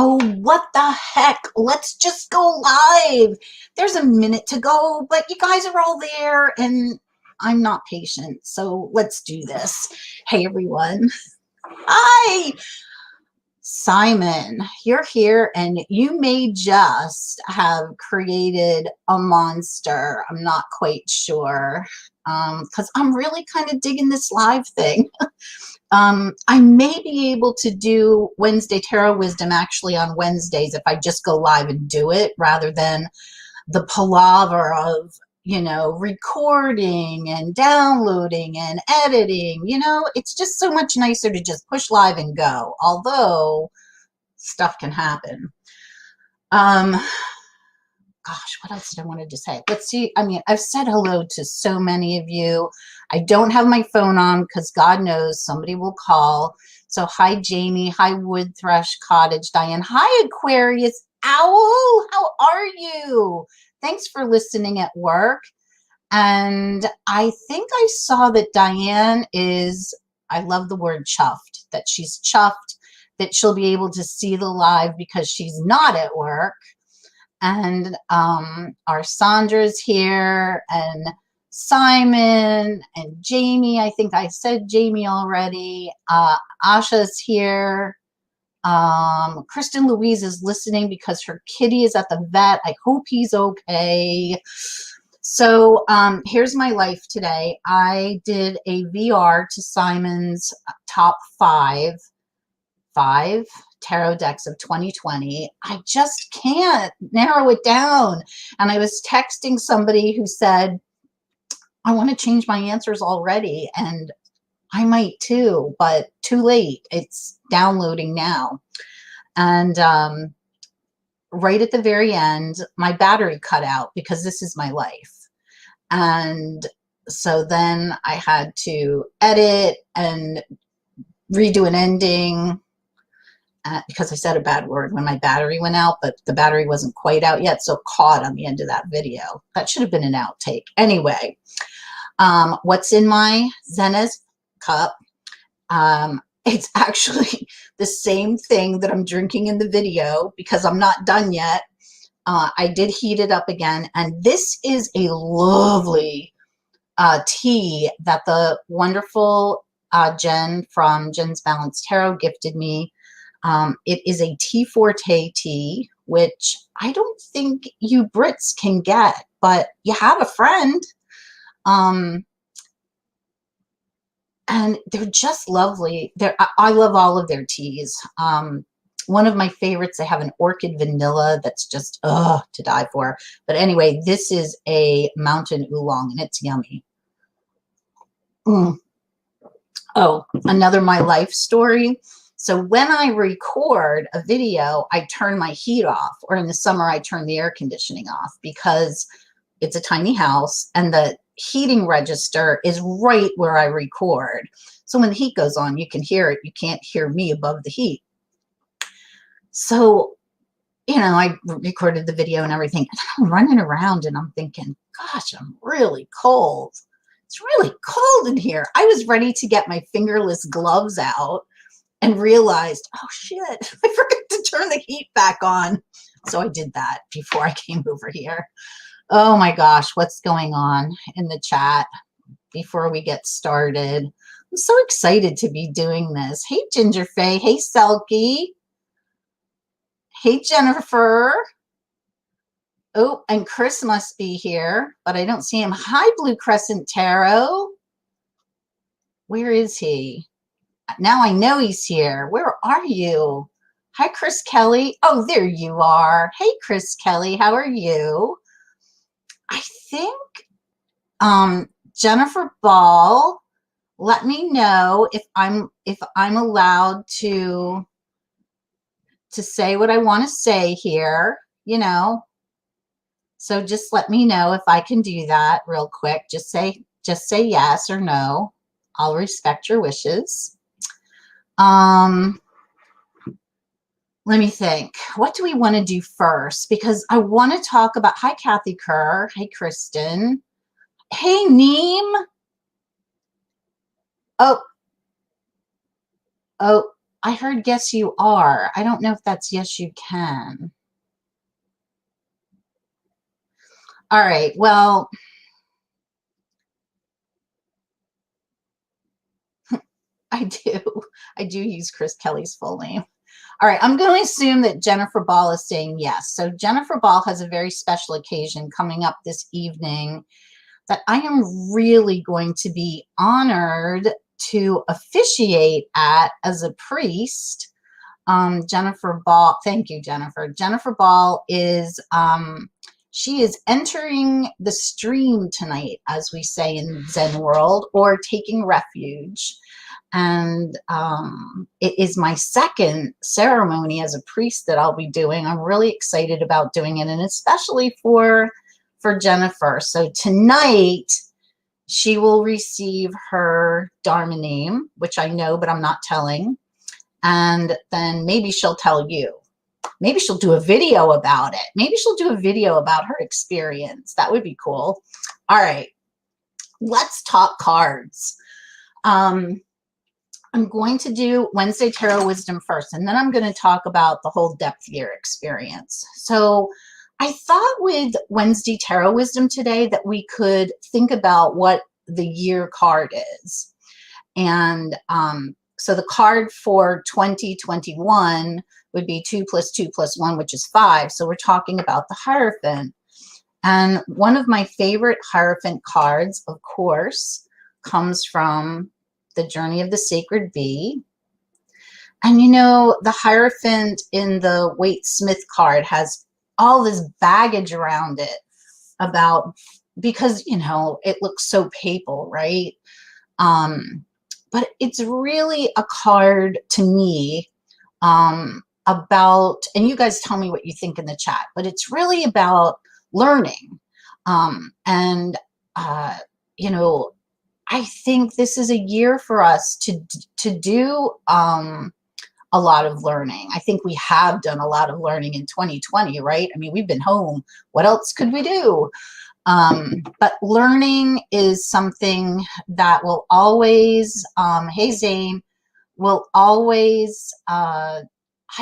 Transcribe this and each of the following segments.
Oh, what the heck? Let's just go live. There's a minute to go, but you guys are all there and I'm not patient. So let's do this. Hey, everyone. Hi. Simon, you're here and you may just have created a monster. I'm not quite sure because I'm really kind of digging this live thing. I may be able to do Wednesday Tarot Wisdom actually on Wednesdays if I just go live and do it rather than the palaver of, you know, recording and downloading and editing. You know, it's just so much nicer to just push live and go, although stuff can happen. Gosh, what else did I wanted to say? Let's see. I mean, I've said hello to so many of you. I don't have my phone on because God knows somebody will call. So hi, Jamie. Hi, Wood Thrush Cottage. Diane. Hi, Aquarius Owl. How are you? Thanks for listening at work. And I think I saw that Diane is, I love the word chuffed, that she's chuffed, that she'll be able to see the live because she's not at work. And our Sandra's here, and Simon and Jamie. I think I said Jamie already. Asha's here. Kristen Louise is listening because her kitty is at the vet. I hope he's okay. So here's my life today. I did a VR to Simon's top five tarot decks of 2020. I just can't narrow it down. And I was texting somebody who said, I want to change my answers already. And I might too, but too late. It's downloading now. And right at the very end, my battery cut out because this is my life. And so then I had to edit and redo an ending. Because I said a bad word when my battery went out, but the battery wasn't quite out yet, so caught on the end of that video. That should have been an outtake. Anyway, what's in my Zenez cup? It's actually the same thing that I'm drinking in the video because I'm not done yet. I did heat it up again, and this is a lovely tea that the wonderful Jen from Jen's Balanced Tarot gifted me. It is a tea forte tea, which I don't think you Brits can get, but you have a friend. And they're just lovely. I love all of their teas. One of my favorites, they have an orchid vanilla that's just to die for. But anyway, this is a mountain oolong and it's yummy. Oh, another my life story. So when I record a video, I turn my heat off, or in the summer, I turn the air conditioning off because it's a tiny house and the heating register is right where I record. So when the heat goes on, you can hear it. You can't hear me above the heat. So, you know, I recorded the video and everything, and I'm running around and I'm thinking, gosh, I'm really cold. It's really cold in here. I was ready to get my fingerless gloves out and realized, oh shit, I forgot to turn the heat back on. So I did that before I came over here. Oh my gosh, what's going on in the chat before we get started? I'm so excited to be doing this. Hey, Ginger Faye. Hey, Selkie. Hey, Jennifer. Oh, and Chris must be here, but I don't see him. Hi, Blue Crescent Tarot. Where is he? Now I know he's here. Where are you? Hi, Chris Kelly. Oh, there you are. Hey, Chris Kelly. How are you? I think Jennifer Ball, let me know if I'm allowed to say what I want to say here, you know. So just let me know if I can do that real quick. Just say yes or no. I'll respect your wishes. Let me think. What do we want to do first? Because I want to talk about, hi, Kathy Kerr. Hey, Kristen. Hey, Neem. Oh, I heard yes, you are. I don't know if that's yes, you can. All right. Well, I do. I do use Chris Kelly's full name. All right. I'm going to assume that Jennifer Ball is saying yes. So Jennifer Ball has a very special occasion coming up this evening that I am really going to be honored to officiate at as a priest. Jennifer Ball, thank you, Jennifer. Jennifer Ball is, she is entering the stream tonight, as we say in Zen world, or taking refuge. And it is my second ceremony as a priest that I'll be doing. I'm really excited about doing it, and especially for Jennifer. So tonight, she will receive her Dharma name, which I know, but I'm not telling. And then maybe she'll tell you. Maybe she'll do a video about it. Maybe she'll do a video about her experience. That would be cool. All right, let's talk cards. I'm going to do Wednesday Tarot Wisdom first, and then I'm going to talk about the whole depth year experience. So I thought with Wednesday Tarot Wisdom today that we could think about what the year card is. And so the card for 2021 would be 2 + 2 + 1, which is 5. So we're talking about the Hierophant. And one of my favorite Hierophant cards, of course, comes from the Journey of the Sacred Bee. And you know, the Hierophant in the Waite Smith card has all this baggage around it about, because, you know, it looks so papal, right? But it's really a card to me about, and you guys tell me what you think in the chat, but it's really about learning. You know, I think this is a year for us to do a lot of learning. I think we have done a lot of learning in 2020, right? I mean, we've been home. What else could we do? But learning is something that will always, hey Zane, will always, I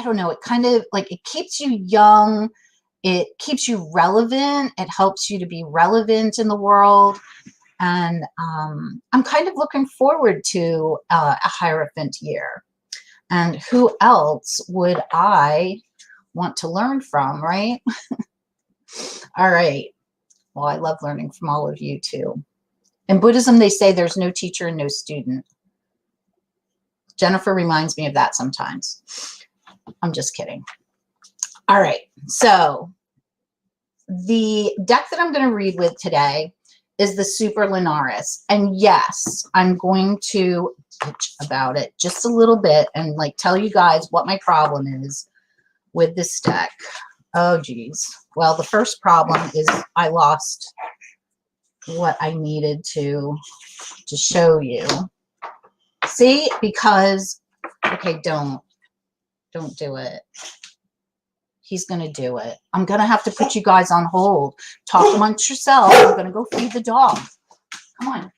don't know, it kind of like, it keeps you young, it keeps you relevant, it helps you to be relevant in the world. And I'm kind of looking forward to a Hierophant year. And who else would I want to learn from, right? All right. Well, I love learning from all of you too. In Buddhism, they say there's no teacher and no student. Jennifer reminds me of that sometimes. I'm just kidding. All right. So the deck that I'm going to read with today is the Super Linares. And yes, I'm going to bitch about it just a little bit and like tell you guys what my problem is with this deck. Oh, geez. Well, the first problem is I lost what I needed to show you. See, because, okay, don't do it. He's going to do it. I'm going to have to put you guys on hold. Talk amongst yourselves. I'm going to go feed the dog. Come on.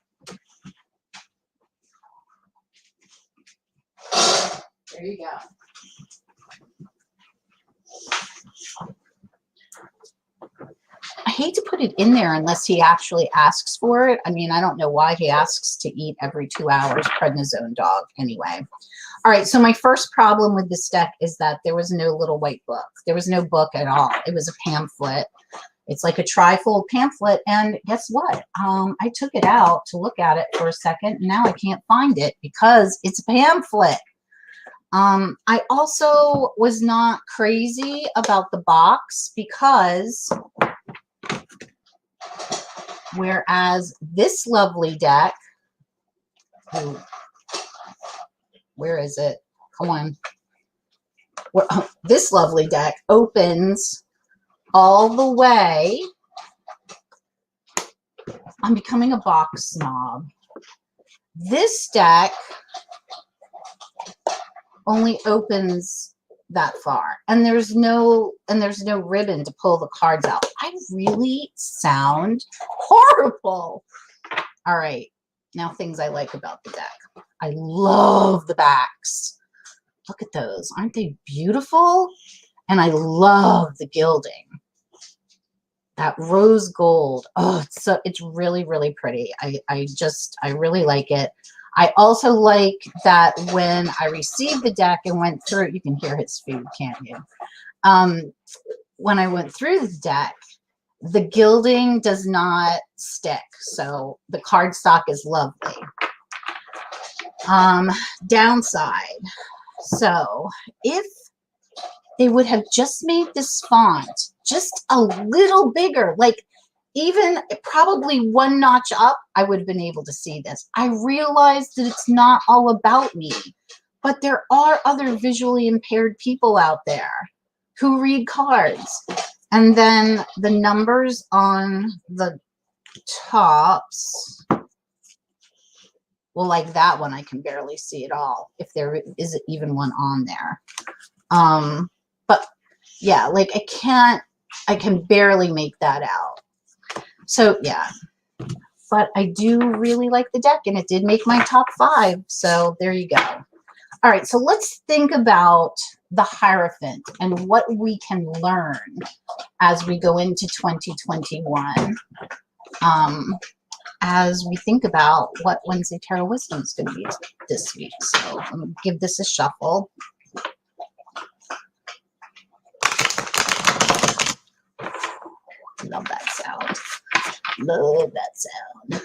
There you go. I hate to put it in there unless he actually asks for it. I mean, I don't know why he asks to eat every 2 hours, prednisone dog, anyway. All right, so my first problem with this deck is that there was no little white book. There was no book at all. It was a pamphlet. It's like a trifold pamphlet, and guess what? I took it out to look at it for a second, and now I can't find it because it's a pamphlet. I also was not crazy about the box because whereas this lovely deck, ooh, where is it? Come on. This lovely deck opens all the way. I'm becoming a box snob. This deck only opens that far, and there's no ribbon to pull the cards out. I really sound horrible. All right, now things I like about the deck. I love the backs. Look at those. Aren't they beautiful? And I love the gilding. That rose gold. Oh, it's really, really pretty. I really like it. I also like that when I received the deck and went through, you can hear his food, can't you? When I went through the deck, the gilding does not stick. So the cardstock is lovely. Downside. So if they would have just made this font just a little bigger, like even probably one notch up, I would have been able to see this. I realized that it's not all about me, but there are other visually impaired people out there who read cards. And then the numbers on the tops, well, like that one, I can barely see it all, if there is even one on there. But yeah, like I can barely make that out. So yeah, but I do really like the deck, and it did make my top 5. So there you go. All right, so let's think about the Hierophant and what we can learn as we go into 2021. As we think about what Wednesday Tarot Wisdom is going to be this week. So let me give this a shuffle. Love that sound. Love that sound.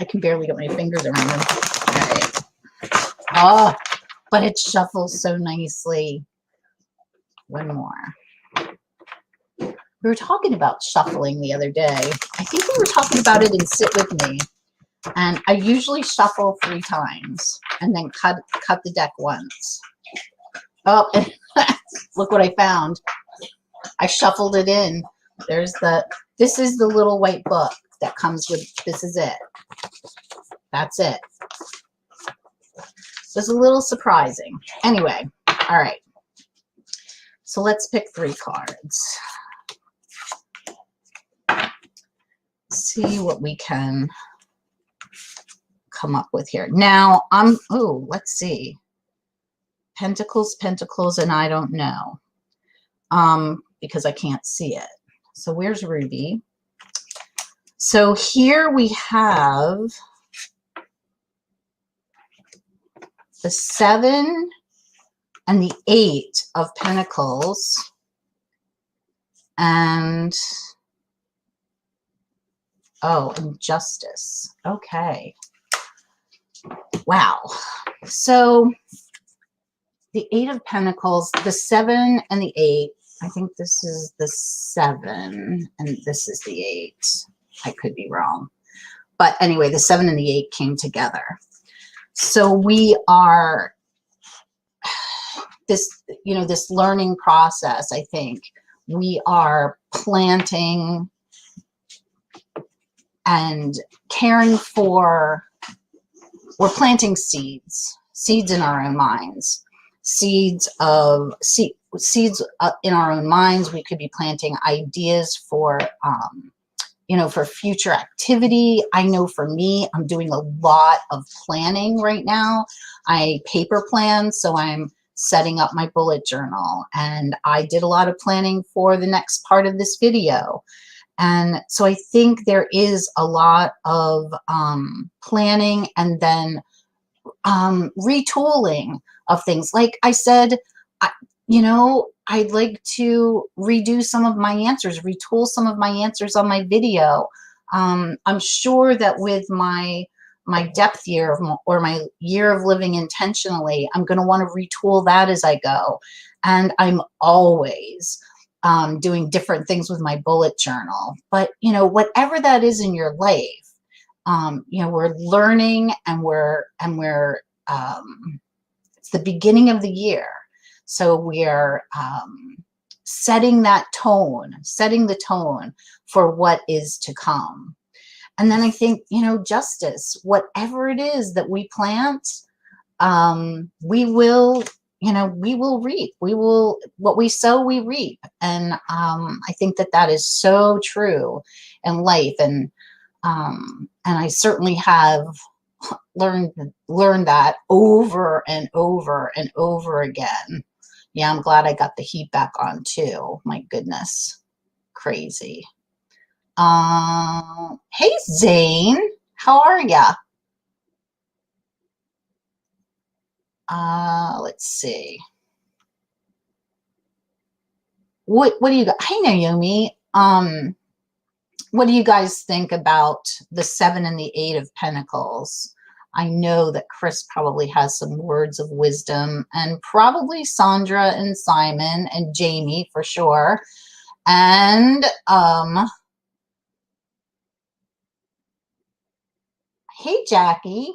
I can barely get my fingers around them. All right. Oh, but it shuffles so nicely. One more. We were talking about shuffling the other day. I think we were talking about it in Sit With Me. And I usually shuffle 3 times and then cut the deck once. Oh, look what I found. I shuffled it in. This is the little white book that comes with, this is it. That's it. So it's a little surprising. Anyway, all right. So let's pick 3 cards. See what we can come up with here. Now, let's see. Pentacles, Pentacles, and I don't know. Because I can't see it. So where's Ruby? So here we have the 7 and the 8 of Pentacles. And and Justice. Okay. Wow. So the 8 of Pentacles, the 7 and the 8. I think this is the 7 and this is the 8. I could be wrong. But anyway, the 7 and the 8 came together. So we are this learning process, I think. We are planting and caring for, we're planting seeds in our own minds, seeds in our own minds. We could be planting ideas for, for future activity. I know for me, I'm doing a lot of planning right now. I paper plan, so I'm setting up my bullet journal, and I did a lot of planning for the next part of this video. And so I think there is a lot of planning and then retooling of things. Like I said, I'd like to redo some of my answers, retool some of my answers on my video. I'm sure that with my depth year or my year of living intentionally, I'm going to want to retool that as I go. And I'm always doing different things with my bullet journal. But, whatever that is in your life, we're learning, and it's the beginning of the year. So we are setting the tone for what is to come. And then I think, justice, whatever it is that we plant, we will reap. What we sow, we reap. And I think that is so true in life. And And I certainly have learned that over and over and over again. Yeah, I'm glad I got the heat back on too. My goodness, crazy. Hey Zane, how are ya? Let's see. What do you got? Hey Naomi. What do you guys think about the 7 and the 8 of Pentacles? I know that Chris probably has some words of wisdom, and probably Sandra and Simon and Jamie for sure. And hey Jackie.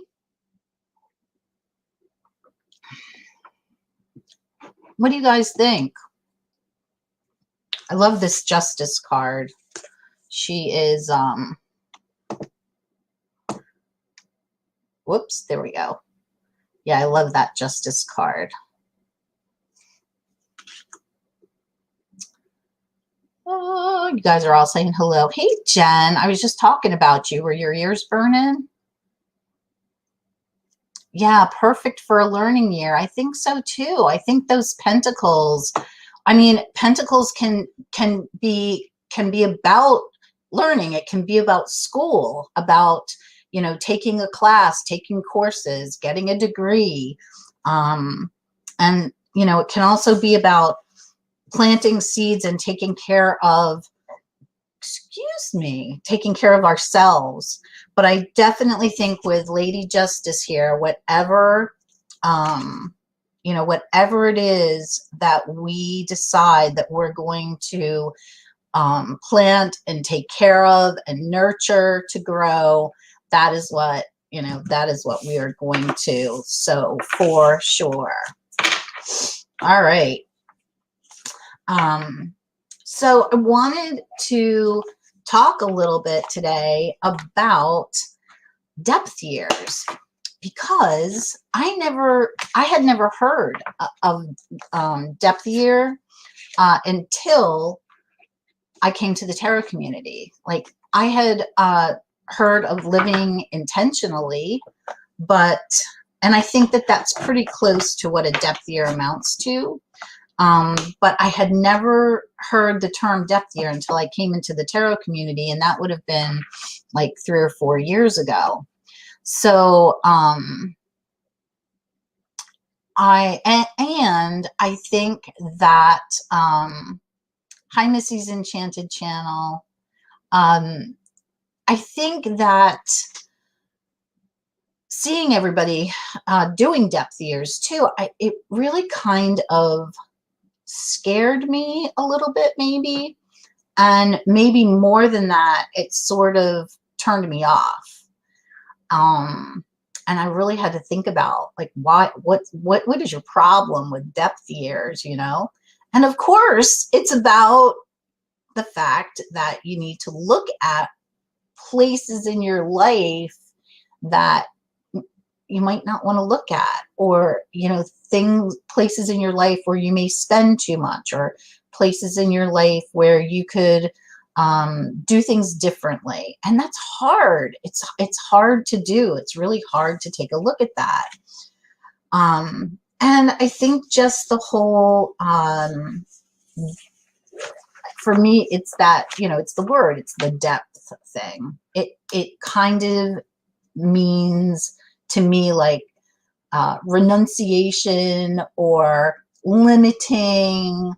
What do you guys think? I love this Justice card. She is whoops, there we go. Yeah, I love that Justice card. Oh, you guys are all saying hello. Hey, Jen, I was just talking about you. Were your ears burning? Yeah, perfect for a learning year. I think so too. I think those pentacles, I mean, pentacles can be about learning. It can be about school, about, you know, taking a class, taking courses, getting a degree. And, you know, it can also be about planting seeds and taking care of, taking care of ourselves. But I definitely think with Lady Justice here, whatever, you know, whatever it is that we decide that we're going to plant and take care of and nurture to grow, that is what, you know, that is what we are going to sow for sure. All right. So I wanted to talk a little bit today about depth years, because I had never heard of depth year until I came to the tarot community. Like, I had heard of living intentionally, and I think that that's pretty close to what a depth year amounts to. But I had never heard the term depth year until I came into the tarot community, and that would have been like 3 or 4 years ago. So I think that hi Missy's Enchanted Channel. I think that seeing everybody doing depth years too, it really kind of scared me a little bit, maybe. And maybe more than that, it sort of turned me off. And I really had to think about, like, what is your problem with depth years, you know? And of course, it's about the fact that you need to look at places in your life that you might not want to look at, or, you know, places in your life where you may spend too much, or places in your life where you could do things differently. And that's hard. It's hard to do. It's really hard to take a look at that. And I think just the whole, for me, it's that, you know, it's the word, it's the depth thing. It kind of means to me like renunciation, or limiting,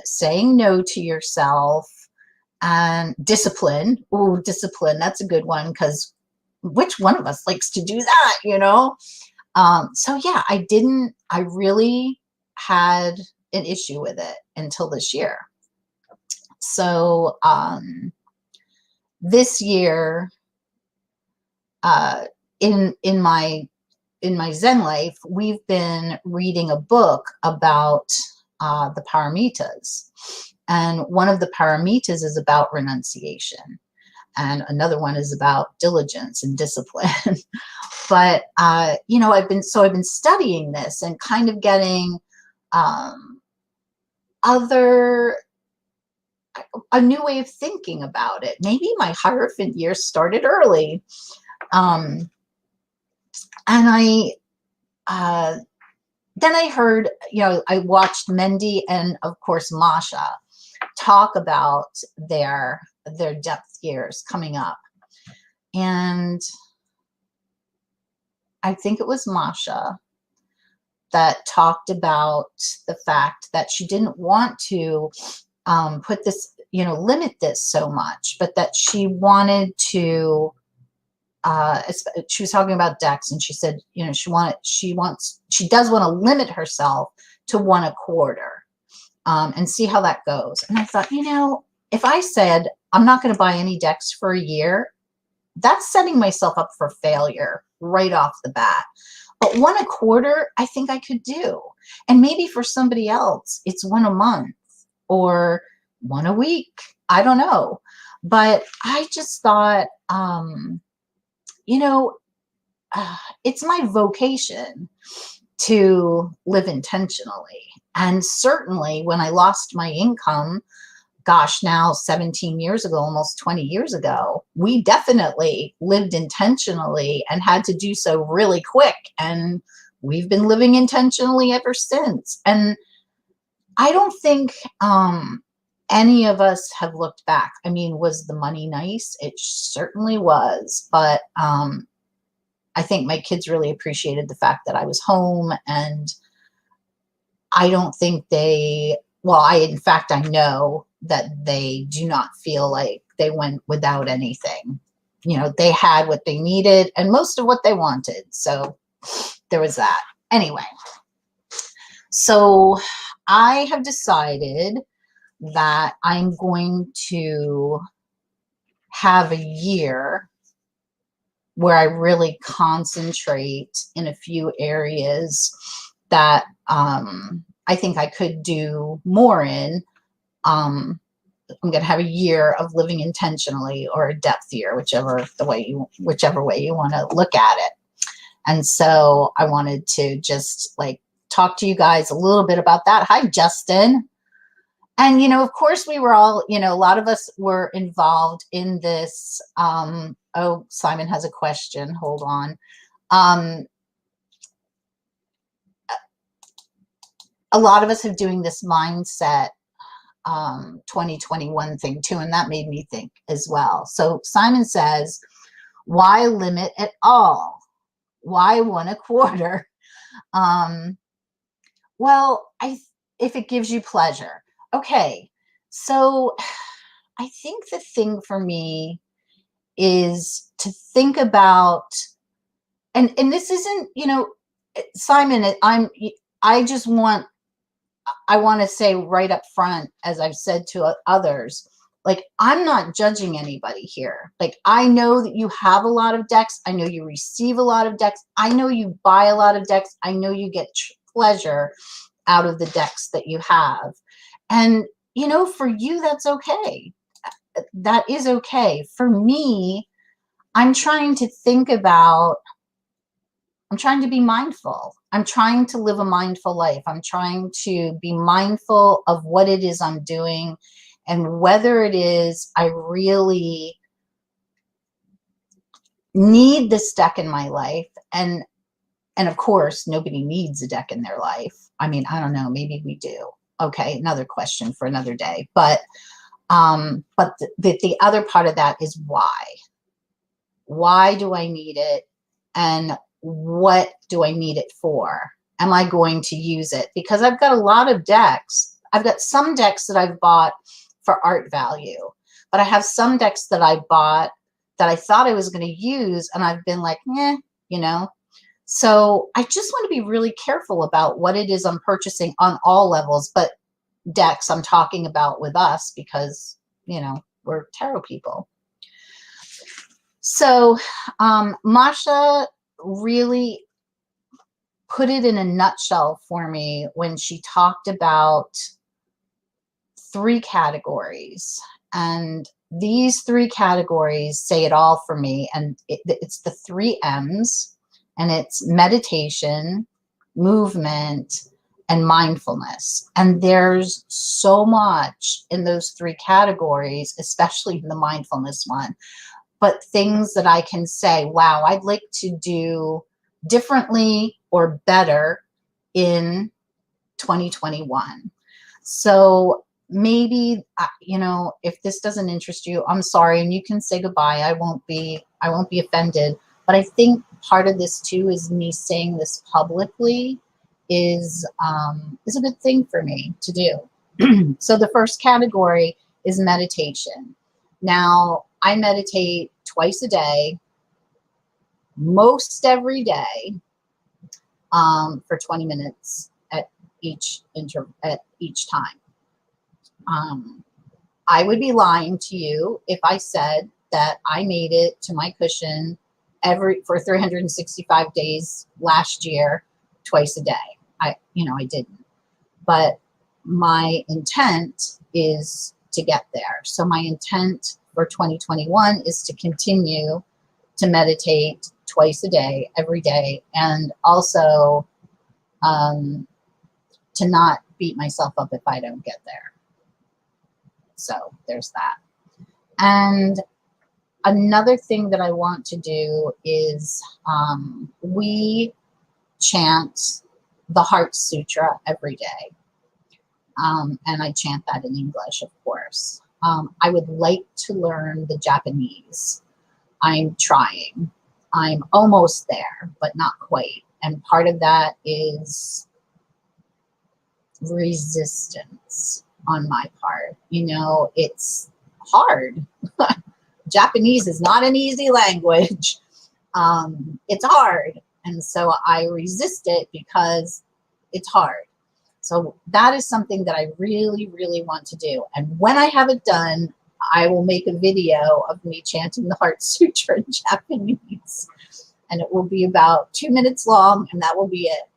saying no to yourself, and discipline. Oh, discipline, that's a good one, because which one of us likes to do that, you know? So yeah, I really had an issue with it until this year. So this year, in my Zen life, we've been reading a book about the paramitas. And one of the paramitas is about renunciation, and another one is about diligence and discipline. But you know, I've been studying this and kind of getting other a new way of thinking about it. Maybe my Hierophant year started early. And then I heard, I watched Mendy and of course Masha talk about their depth years coming up. And I think it was Masha that talked about the fact that she didn't want to put this, limit this so much, but that she wanted to, she was talking about decks, and she said, she does want to limit herself to 1/4, and see how that goes. And I thought, if I said I'm not going to buy any decks for a year, that's setting myself up for failure right off the bat. But 1/4, I think I could do. And maybe for somebody else, it's 1 a month or 1 a week. I don't know. But I just thought, it's my vocation to live intentionally. And certainly when I lost my income, gosh, now 17 years ago, almost 20 years ago, we definitely lived intentionally and had to do so really quick. And we've been living intentionally ever since. And I don't think any of us have looked back. I mean, was the money nice? It certainly was. But I think my kids really appreciated the fact that I was home, and I don't think in fact, I know that they do not feel like they went without anything. They had what they needed and most of what they wanted. So there was that. Anyway, so I have decided that I'm going to have a year where I really concentrate in a few areas that I think I could do more in. I'm going to have a year of living intentionally, or a depth year, whichever way you want to look at it. And so I wanted to just talk to you guys a little bit about that. Hi, Justin. And, of course we were all, a lot of us were involved in this. Oh, Simon has a question. Hold on. A lot of us are doing this mindset 2021 thing too, and that made me think as well. So Simon says, why limit at all? Why 1/4? Well, if it gives you pleasure. Okay, so I think the thing for me is to think about, and this isn't, Simon, I want to say right up front, as I've said to others, I'm not judging anybody here. I know that you have a lot of decks. I know you receive a lot of decks. I know you buy a lot of decks. I know you get pleasure out of the decks that you have. And, for you, that's okay. That is okay. For me, I'm trying to be mindful. I'm trying to live a mindful life. I'm trying to be mindful of what it is I'm doing, and whether it is I really need this deck in my life. And of course, nobody needs a deck in their life. I mean, I don't know, maybe we do. Okay, another question for another day. But the other part of that is why. Why do I need it? And what do I need it for? Am I going to use it? Because I've got a lot of decks. I've got some decks that I've bought for art value, but I have some decks that I bought that I thought I was going to use, and I've been like, So I just want to be really careful about what it is I'm purchasing on all levels, but decks I'm talking about with us because, we're tarot people. So Masha really put it in a nutshell for me when she talked about 3 categories. And these 3 categories say it all for me. And it's the 3 M's, and it's meditation, movement, and mindfulness. And there's so much in those three categories, especially in the mindfulness one, but things that I can say, wow, I'd like to do differently or better in 2021. So maybe, you know, if this doesn't interest you, I'm sorry, and you can say goodbye. I won't be offended. But I think part of this too is me saying this publicly is a good thing for me to do. So the first category is meditation. Now, I meditate twice a day, most every day, for 20 minutes at each time. I would be lying to you if I said that I made it to my cushion for 365 days last year, twice a day. I didn't. But my intent is to get there. So my intent for 2021 is to continue to meditate twice a day, every day, and also to not beat myself up if I don't get there. So there's that. And another thing that I want to do is we chant the Heart Sutra every day. And I chant that in English, of course. I would like to learn the Japanese. I'm trying. I'm almost there, but not quite. And part of that is resistance on my part. You know, it's hard. Japanese is not an easy language. It's hard. And so I resist it because it's hard. So that is something that I really, really want to do. And when I have it done, I will make a video of me chanting the Heart Sutra in Japanese. And it will be about 2 minutes long, and that will be it.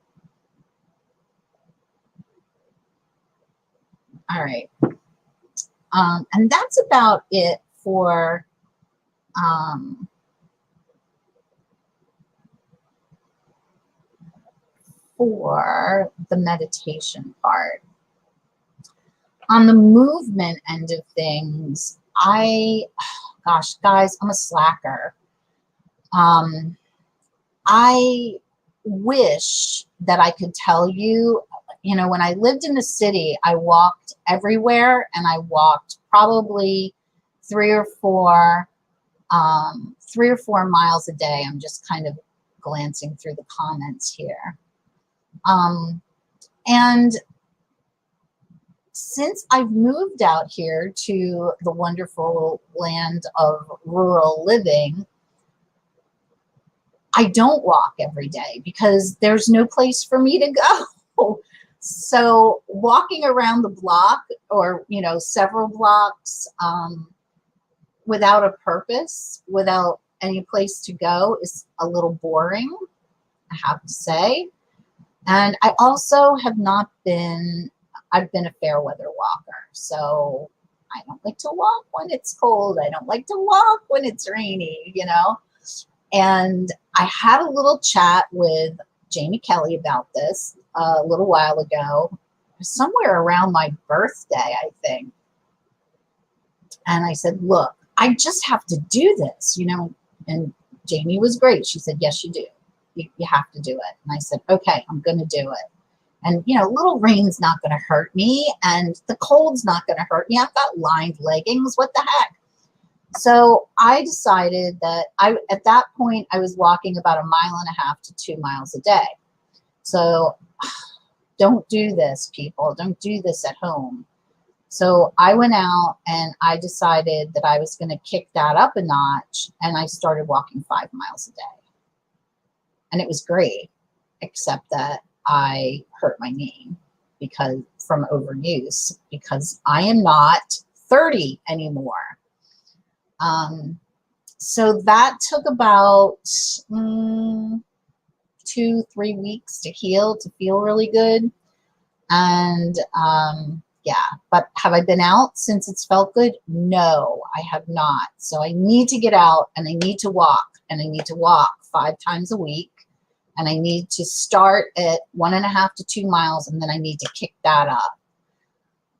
All right. And that's about it for the meditation part. On the movement end of things, gosh, guys, I'm a slacker. I wish that I could tell you, you know, when I lived in the city, I walked everywhere, and I walked probably 3 or 4 miles a day. I'm just kind of glancing through the comments here. And since I've moved out here to the wonderful land of rural living, I don't walk every day because there's no place for me to go. So walking around the block, or, you know, several blocks, without a purpose, without any place to go, is a little boring, I have to say. And I also have not been, I've been a fair weather walker. So I don't like to walk when it's cold. I don't like to walk when it's rainy, you know. And I had a little chat with Jamie Kelly about this a little while ago, somewhere around my birthday, I think. And I said, look, I just have to do this, you know. And Jamie was great. She said, yes, you do. You have to do it. And I said, okay, I'm going to do it. And, you know, little rain's not going to hurt me, and the cold's not going to hurt me. I've got lined leggings. What the heck? So I decided that at that point, I was walking about 1.5 miles to 2 miles a day. So don't do this, people. Don't do this at home. So I went out and I decided that I was going to kick that up a notch, and I started walking 5 miles a day. And it was great, except that I hurt my knee from overuse, because I am not 30 anymore. So that took about 2-3 weeks to heal, to feel really good. And yeah, but have I been out since it's felt good? No, I have not. So I need to get out, and I need to walk, and I need to walk 5 times a week. And I need to start at 1.5 to 2 miles, and then I need to kick that up.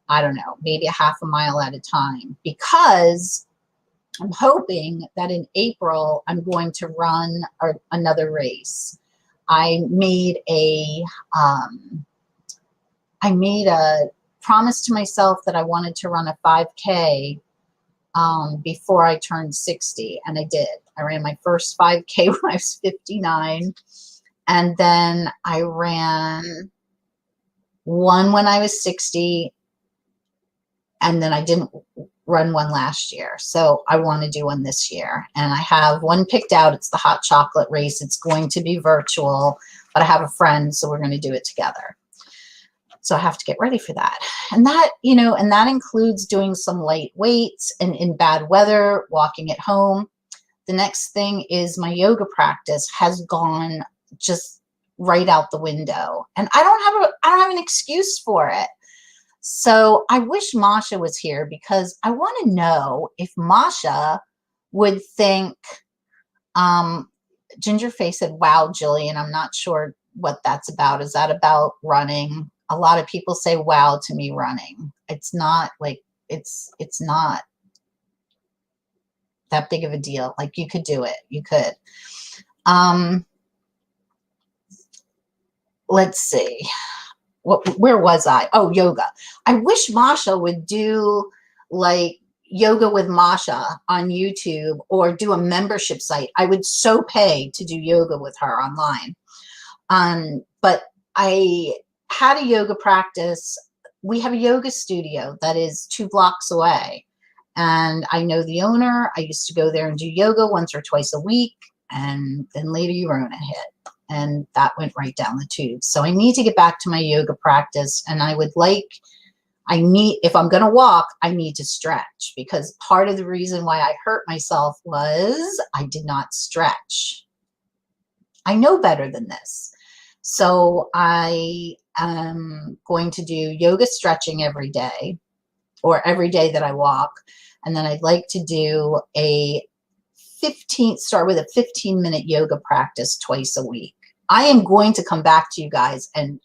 I don't know, maybe a half a mile at a time, because I'm hoping that in April I'm going to run another race. I made a promise to myself that I wanted to run a 5K before I turned 60, and I did. I ran my first 5K when I was 59, and then I ran one when I was 60, and then I didn't run one last year. So I want to do one this year, and I have one picked out. It's the hot chocolate race. It's going to be virtual, but I have a friend, so we're going to do it together. So I have to get ready for that. And that, and that includes doing some light weights, and in bad weather, walking at home. The next thing is my yoga practice has gone just right out the window, and I don't have an excuse for it. So I wish Masha was here, because I want to know if Masha would think, Gingerface said, wow, Jillian, I'm not sure what that's about. Is that about running? A lot of people say wow to me running. It's not like, it's not that big of a deal. Like, you could do it. You could. Let's see. Where was I? Oh, yoga. I wish Masha would do like yoga with Masha on YouTube, or do a membership site. I would so pay to do yoga with her online. But I had a yoga practice. We have a yoga studio that is 2 blocks away, and I know the owner. I used to go there and do yoga once or twice a week, and then later Rona hit, and that went right down the tube. So I need to get back to my yoga practice, and if I'm going to walk, I need to stretch, because part of the reason why I hurt myself was I did not stretch. I know better than this. So I am going to do yoga stretching every day, or every day that I walk. And then I'd like to do start with a 15-minute yoga practice twice a week. I am going to come back to you guys, and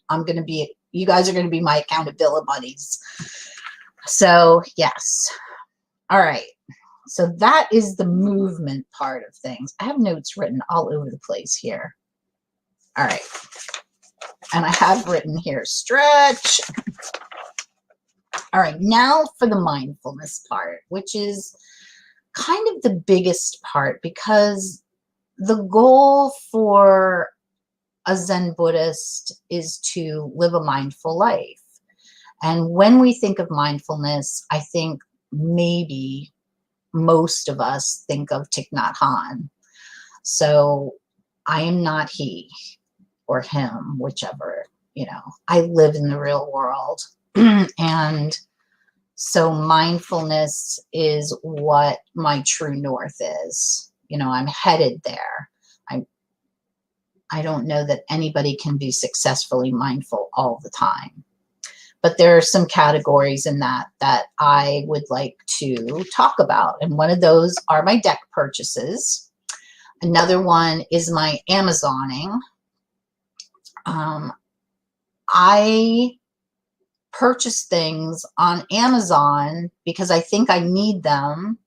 you guys are going to be my accountability buddies. So yes. All right. So that is the movement part of things. I have notes written all over the place here. All right. And I have written here, stretch. All right. Now for the mindfulness part, which is kind of the biggest part, because the goal for a Zen Buddhist is to live a mindful life. And when we think of mindfulness, I think maybe most of us think of Thich Nhat Hanh. So I am not he or him, whichever, I live in the real world. And so mindfulness is what my true north is. I'm headed there. I don't know that anybody can be successfully mindful all the time. But there are some categories in that I would like to talk about. And one of those are my deck purchases. Another one is my Amazoning. I purchase things on Amazon because I think I need them.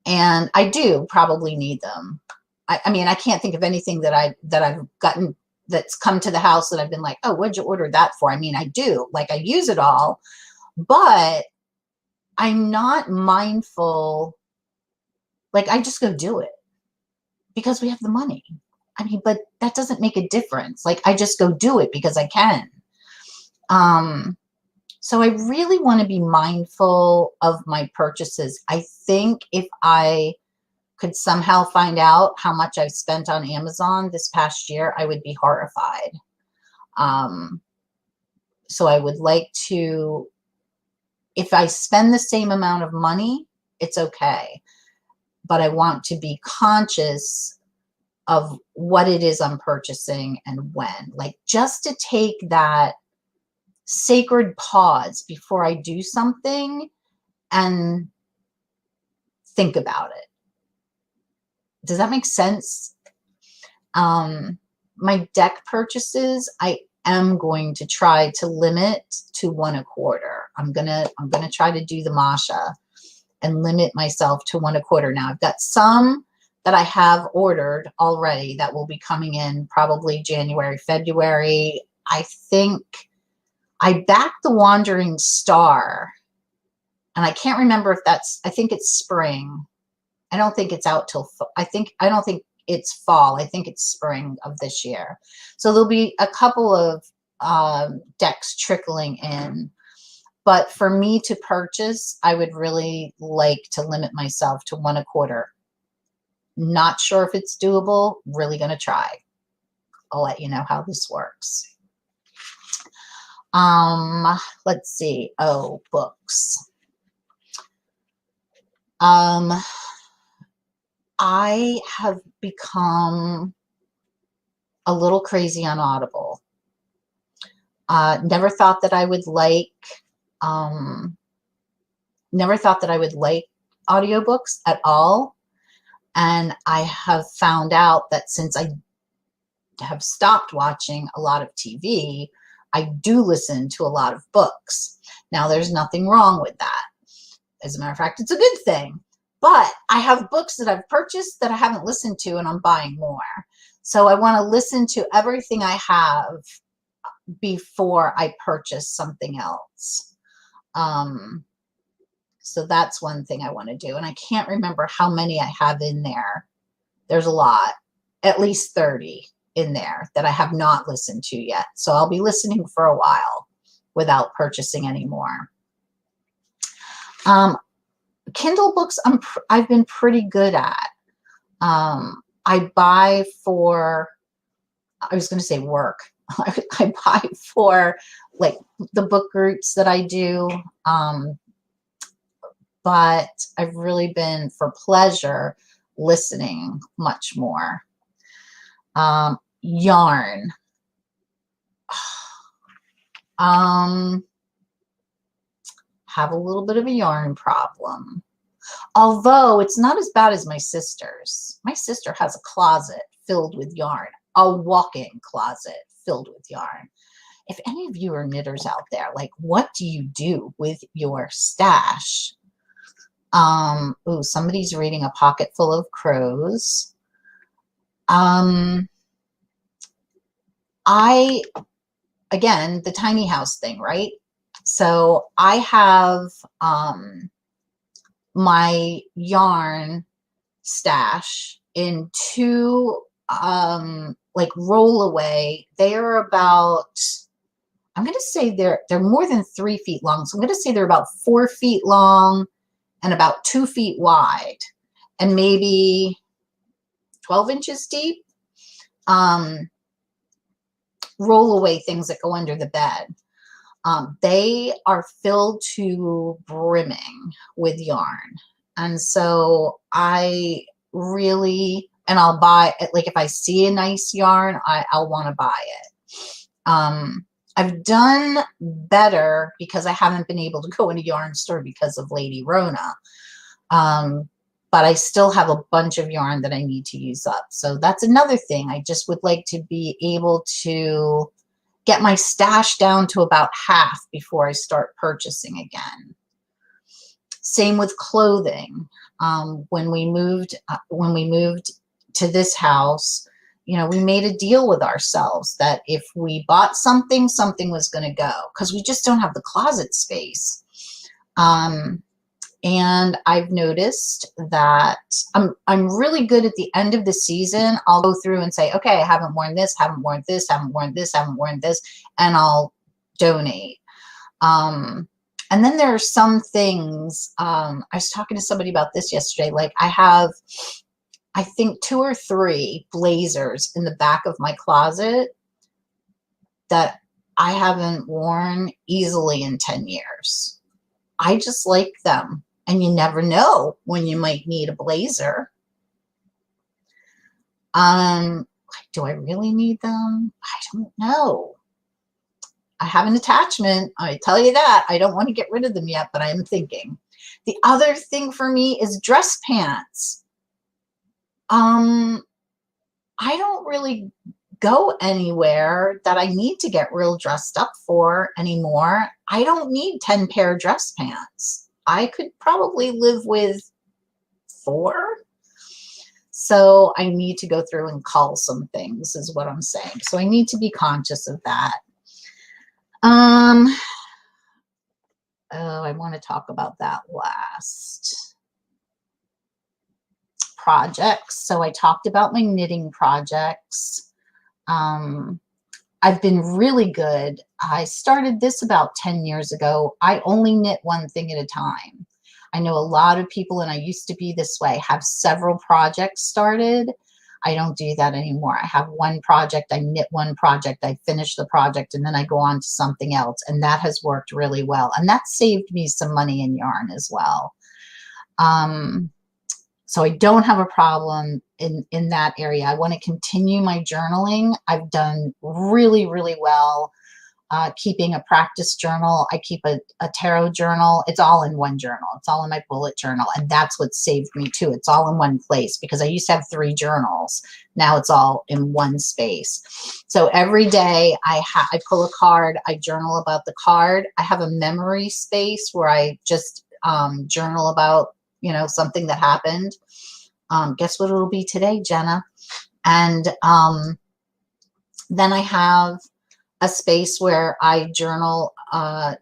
And I do probably need them. I mean, I can't think of anything that I've gotten that's come to the house that I've been like, oh, what'd you order that for? I mean, I do. Like, I use it all. But I'm not mindful. Like, I just go do it because we have the money. I mean, but that doesn't make a difference. Like, I just go do it because I can. So I really want to be mindful of my purchases. I think if I could somehow find out how much I've spent on Amazon this past year, I would be horrified. So I would like to, if I spend the same amount of money, it's okay. But I want to be conscious of what it is I'm purchasing and when. Like, just to take that sacred pause before I do something and think about it. Does that make sense? my deck purchases, I am going to try to limit to 1/4. I'm gonna try to do the Masha and limit myself to 1/4. Now I've got some that I have ordered already that will be coming in probably January, February. I think I backed the Wandering Star, and I can't remember if I think it's spring. I don't think it's out till, I don't think it's fall. I think it's spring of this year. So there'll be a couple of decks trickling in. But for me to purchase, I would really like to limit myself to 1/4. Not sure if it's doable. Really going to try. I'll let you know how this works. Let's see. Oh, books. I have become a little crazy on Audible. Never thought that I would like audiobooks at all. And I have found out that since I have stopped watching a lot of TV, I do listen to a lot of books. Now, there's nothing wrong with that. As a matter of fact, it's a good thing. But I have books that I've purchased that I haven't listened to, and I'm buying more. So I want to listen to everything I have before I purchase something else. So that's one thing I want to do. And I can't remember how many I have in there. There's a lot, at least 30 in there that I have not listened to yet. So I'll be listening for a while without purchasing any more. Kindle books, I've been pretty good at. I buy for, I was going to say work. I buy for like the book groups that I do. But I've really been for pleasure listening much more. Yarn. Have a little bit of a yarn problem. Although it's not as bad as my sister's. My sister has a closet filled with yarn, a walk-in closet filled with yarn. If any of you are knitters out there, like, what do you do with your stash? Ooh, somebody's reading A Pocket Full of Crows. Again, the tiny house thing, right? So I have my yarn stash in two like rollaway. They are about, I'm going to say they're more than 3 feet long. So I'm going to say they're about 4 feet long and about 2 feet wide and maybe 12 inches deep. Rollaway things that go under the bed. They are filled to brimming with yarn. And so I really, and I'll buy it, like if I see a nice yarn, I'll want to buy it. I've done better because I haven't been able to go in a yarn store because of Lady Rona. But I still have a bunch of yarn that I need to use up. So that's another thing. I just would like to be able to get my stash down to about half before I start purchasing again. Same with clothing. When we moved to this house, you know, we made a deal with ourselves that if we bought something, something was going to go because we just don't have the closet space. And I've noticed that I'm really good at the end of the season. I'll go through and say, okay, I haven't worn this, haven't worn this, haven't worn this, haven't worn this, and I'll donate. And then there are some things, I was talking to somebody about this yesterday, like I have, I think 2 or 3 blazers in the back of my closet that I haven't worn easily in 10 years. I just like them. And you never know when you might need a blazer. Do I really need them? I don't know. I have an attachment. I tell you that. I don't want to get rid of them yet, but I'm thinking. The other thing for me is dress pants. I don't really go anywhere that I need to get real dressed up for anymore. I don't need 10 pair of dress pants. I could probably live with 4. So I need to go through and cull some things is what I'm saying. So I need to be conscious of that. Oh, I want to talk about that last. Projects. So I talked about my knitting projects. I've been really good. I started this about 10 years ago. I only knit one thing at a time. I know a lot of people, and I used to be this way, have several projects started. I don't do that anymore. I have one project, I knit one project, I finish the project, and then I go on to something else. And that has worked really well. And that saved me some money in yarn as well. So I don't have a problem in that area. I want to continue my journaling. I've done really, really well keeping a practice journal. I keep a tarot journal. It's all in one journal. It's all in my bullet journal. And that's what saved me too. It's all in one place because I used to have 3 journals. Now it's all in one space. So every day I pull a card. I journal about the card. I have a memory space where I just journal about, you know, something that happened. Guess what it'll be today, Jenna? And then I have a space where I journal,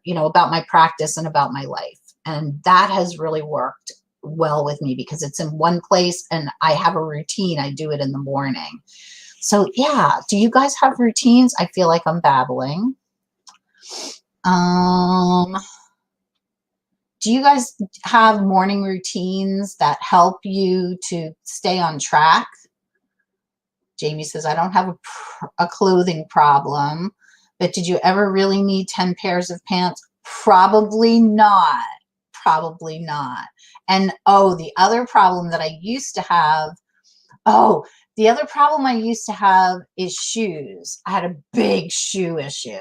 you know, about my practice and about my life. And that has really worked well with me because it's in one place and I have a routine. I do it in the morning. So yeah, do you guys have routines? I feel like I'm babbling. Do you guys have morning routines that help you to stay on track? Jamie says, I don't have a clothing problem, but did you ever really need 10 pairs of pants? Probably not. Probably not. And oh, the other problem that I used to have, the other problem I used to have is shoes. I had a big shoe issue.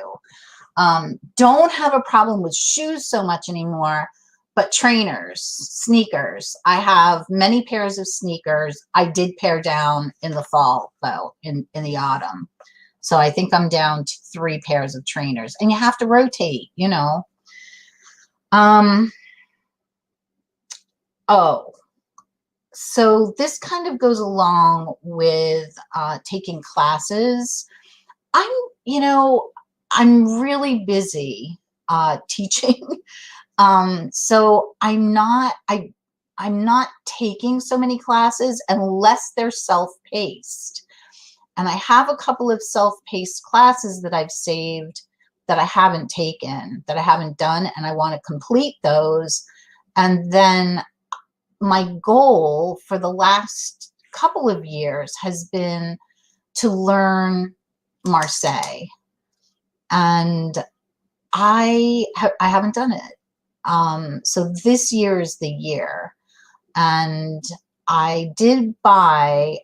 Don't have a problem with shoes so much anymore, but trainers, sneakers. I have many pairs of sneakers. I did pare down in the fall, though, in the autumn. So I think I'm down to 3 pairs of trainers. And you have to rotate, you know. So this kind of goes along with taking classes. I'm really busy teaching. So I'm not taking so many classes unless they're self-paced. And I have a couple of self-paced classes that I've saved that I haven't taken, that I haven't done, and I want to complete those. And then my goal for the last couple of years has been to learn Marseille. And I haven't done it. So this year is the year. And I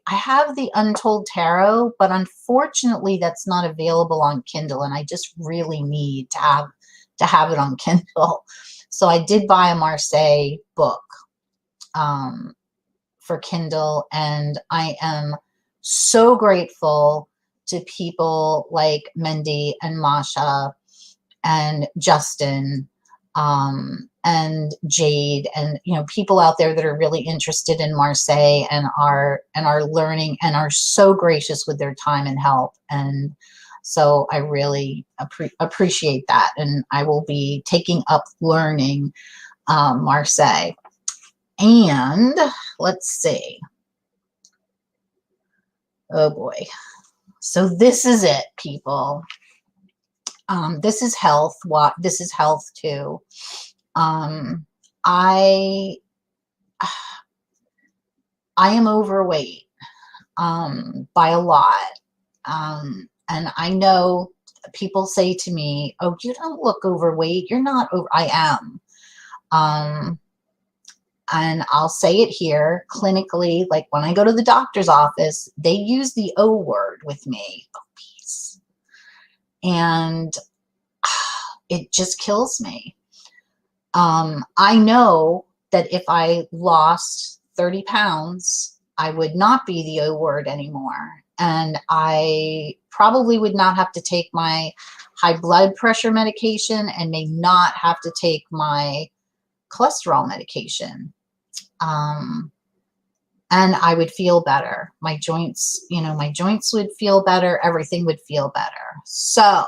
have the Untold Tarot, but unfortunately that's not available on Kindle. And I just really need to have it on Kindle. So I did buy a Marseille book for Kindle. And I am so grateful to people like Mendy and Masha and Justin and Jade, and people out there that are really interested in Marseille and are learning and are so gracious with their time and help. And so I really appreciate that, and I will be taking up learning Marseille. And let's see. Oh boy. So this is it, people. This is health. This is health too. I am overweight by a lot. And I know people say to me, oh, you don't look overweight. You're not over. I am. And I'll say it here clinically, like when I go to the doctor's office, they use the O word with me, obese. And it just kills me. I know that if I lost 30 pounds, I would not be the O word anymore. And I probably would not have to take my high blood pressure medication and may not have to take my cholesterol medication. And I would feel better. My joints, you know, my joints would feel better. Everything would feel better. So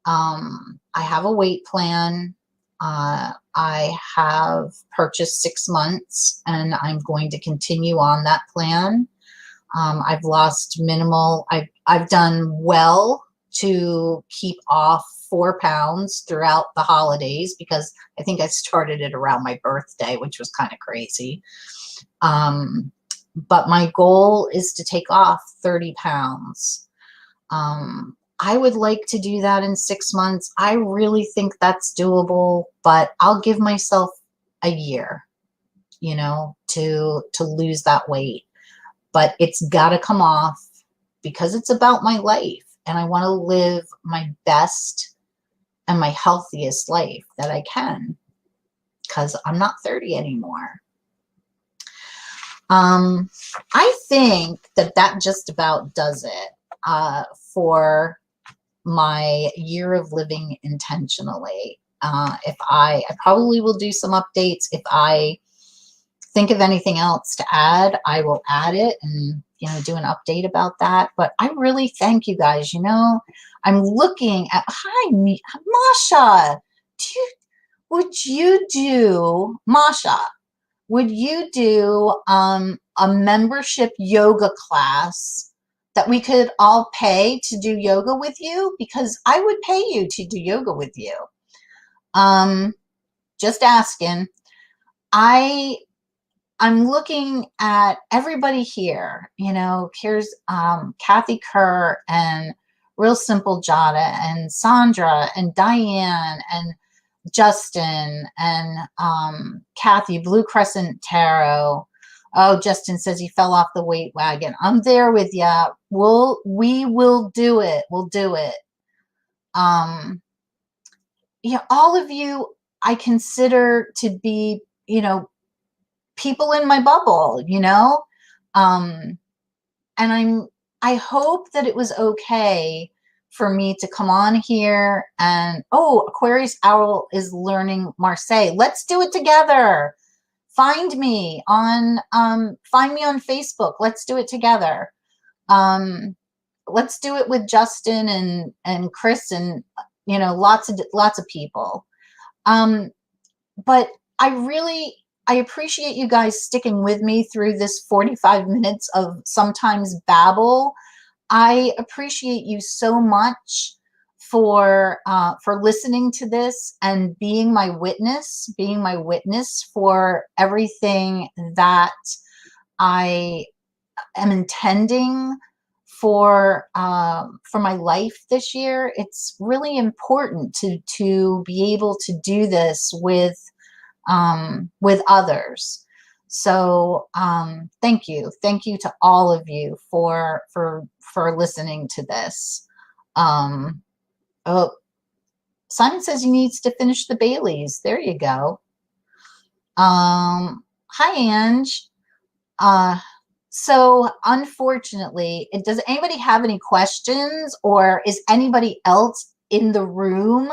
I have a weight plan. I have purchased 6 months and I'm going to continue on that plan. I've lost minimal. I've done well to keep off 4 pounds throughout the holidays because I think I started it around my birthday, which was kind of crazy. But my goal is to take off 30 pounds. I would like to do that in 6 months. I really think that's doable, but I'll give myself a year, you know, to lose that weight. But it's got to come off because it's about my life and I want to live my best and my healthiest life that I can because I'm not 30 anymore. I think that just about does it for my year of living intentionally. If I probably will do some updates. If I think of anything else to add, I will add it and, you know, do an update about that. But I really thank you guys. You know, I'm looking at, hi, Masha, would you do, Masha, would you do a membership yoga class that we could all pay to do yoga with you? Because I would pay you to do yoga with you. Just asking. I'm looking at everybody here. You know, here's Kathy Kerr and Real Simple Jada and Sandra and Diane and Justin and Kathy, Blue Crescent Tarot. Oh, Justin says he fell off the weight wagon. I'm there with you. We will do it. We'll do it. Yeah, all of you I consider to be, you know, people in my bubble, you know? And I hope that it was okay for me to come on here and, oh, Aquarius Owl is learning Marseille. Let's do it together. Find me on Facebook. Let's do it together. Let's do it with Justin and Chris and, you know, lots of people. But I appreciate you guys sticking with me through this 45 minutes of sometimes babble. I appreciate you so much for listening to this and being my witness for everything that I am intending for my life this year. It's really important to be able to do this with others. So thank you to all of you for listening to this. Oh, Simon says he needs to finish the Baileys. There you go. Hi, Ange. So unfortunately, does anybody have any questions, or is anybody else in the room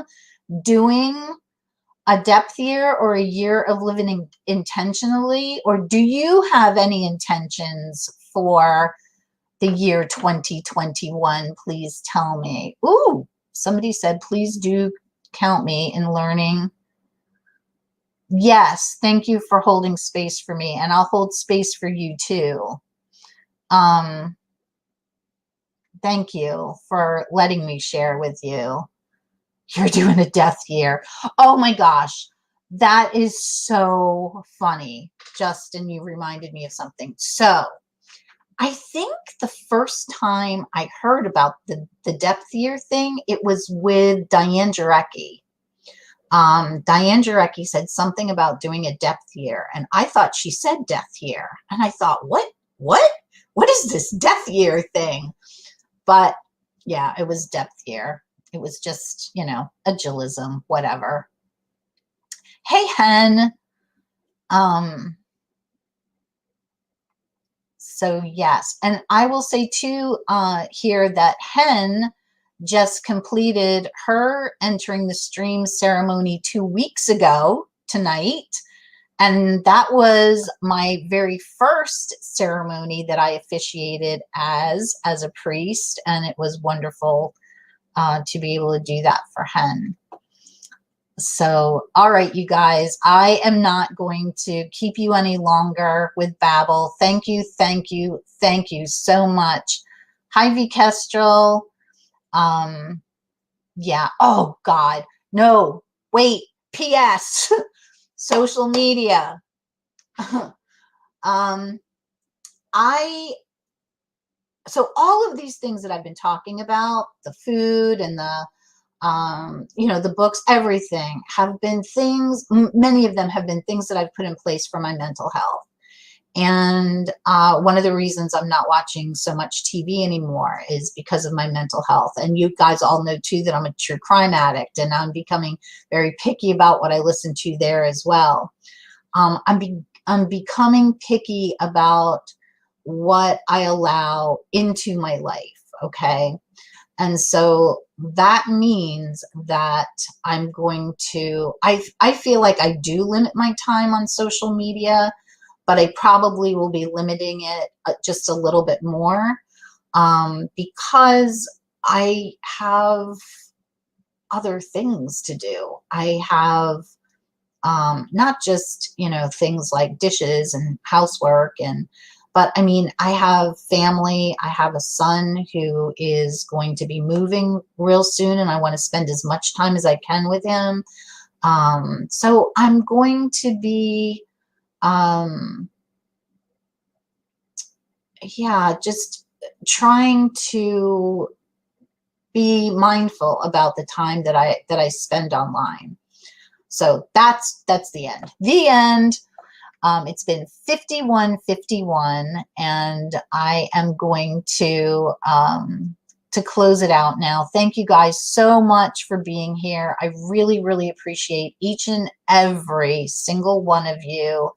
doing a depth year or a year of living intentionally? Or do you have any intentions for the year 2021? Please tell me. Ooh, somebody said, please do count me in learning. Yes, thank you for holding space for me, and I'll hold space for you too. Thank you for letting me share with you. You're doing a death year. Oh my gosh, that is so funny. Justin, you reminded me of something. So I think the first time I heard about the depth year thing, it was with Diane Jarecki. Diane Jarecki said something about doing a depth year, and I thought she said death year. And I thought, what is this death year thing? But yeah, it was depth year. It was just, you know, agilism, whatever. Hey, Hen. So yes, and I will say too here that Hen just completed her entering the stream ceremony 2 weeks ago tonight. And that was my very first ceremony that I officiated as a priest. And it was wonderful to be able to do that for Hen. So, all right, you guys, I am not going to keep you any longer with babble. Thank you, thank you, thank you so much. Hi, V. Kestrel. Yeah. Oh, God. No. Wait. P.S. Social media. So all of these things that I've been talking about, the food and the you know, the books, everything have been things, many of them have been things that I've put in place for my mental health. And one of the reasons I'm not watching so much TV anymore is because of my mental health. And you guys all know too that I'm a true crime addict, and I'm becoming very picky about what I listen to there as well. I'm becoming picky about what I allow into my life, okay? And so that means that I'm going to, I feel like I do limit my time on social media, but I probably will be limiting it just a little bit more because I have other things to do. I have not just, you know, things like dishes and housework but I mean, I have family. I have a son who is going to be moving real soon, and I want to spend as much time as I can with him. So I'm going to be, yeah, just trying to be mindful about the time that I spend online. So that's the end. The end. It's been 51:51, and I am going to close it out now. Thank you guys so much for being here. I really, really appreciate each and every single one of you.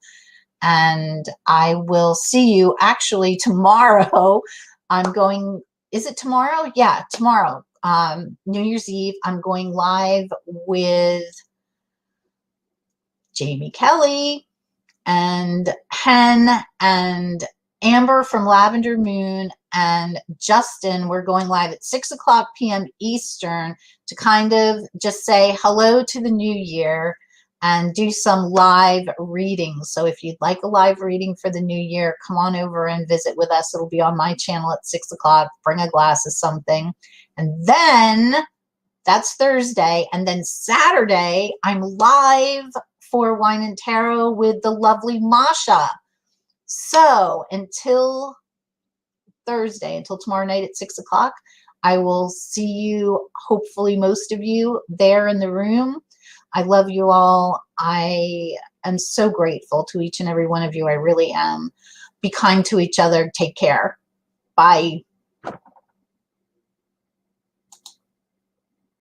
And I will see you actually tomorrow. I'm going, is it tomorrow? Yeah, tomorrow. New Year's Eve, I'm going live with Jamie Kelly and Hen and Amber from Lavender Moon and Justin. We're going live at 6:00 p.m. Eastern to kind of just say hello to the new year and do some live readings. So if you'd like a live reading for the new year, come on over and visit with us. It'll be on my channel at 6:00. Bring a glass of something. And then that's Thursday. And then Saturday, I'm live for Wine and Tarot with the lovely Masha. So until Thursday, until tomorrow night at 6:00, I will see you, hopefully most of you, there in the room. I love you all. I am so grateful to each and every one of you. I really am. Be kind to each other. Take care. Bye.